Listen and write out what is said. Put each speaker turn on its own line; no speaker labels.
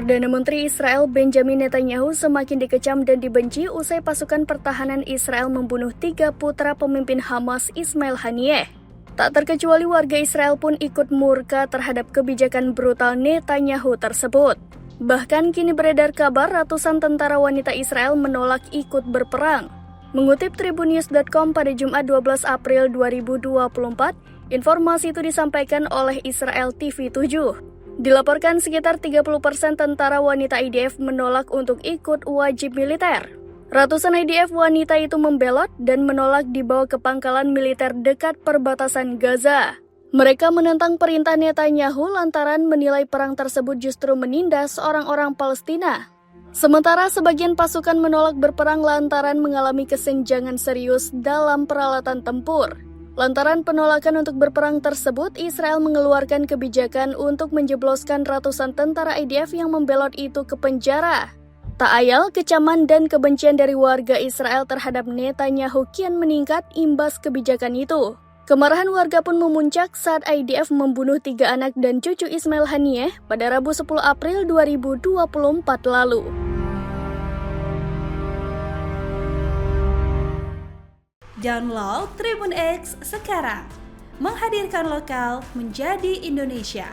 Perdana Menteri Israel Benjamin Netanyahu semakin dikecam dan dibenci usai pasukan pertahanan Israel membunuh 3 putra pemimpin Hamas Ismail Haniyeh. Tak terkecuali warga Israel pun ikut murka terhadap kebijakan brutal Netanyahu tersebut. Bahkan kini beredar kabar ratusan tentara wanita Israel menolak ikut berperang. Mengutip tribunnews.com pada Jumat 12 April 2024, informasi itu disampaikan oleh Israel TV 7. Dilaporkan sekitar 30% tentara wanita IDF menolak untuk ikut wajib militer. Ratusan IDF wanita itu membelot dan menolak dibawa ke pangkalan militer dekat perbatasan Gaza. Mereka menentang perintah Netanyahu lantaran menilai perang tersebut justru menindas orang-orang Palestina. Sementara sebagian pasukan menolak berperang lantaran mengalami kesenjangan serius dalam peralatan tempur. Lantaran penolakan untuk berperang tersebut, Israel mengeluarkan kebijakan untuk menjebloskan ratusan tentara IDF yang membelot itu ke penjara. Tak ayal, kecaman dan kebencian dari warga Israel terhadap Netanyahu kian meningkat imbas kebijakan itu. Kemarahan warga pun memuncak saat IDF membunuh 3 anak dan cucu Ismail Haniyeh pada Rabu 10 April 2024 lalu.
Download Tribun X sekarang, menghadirkan lokal menjadi Indonesia.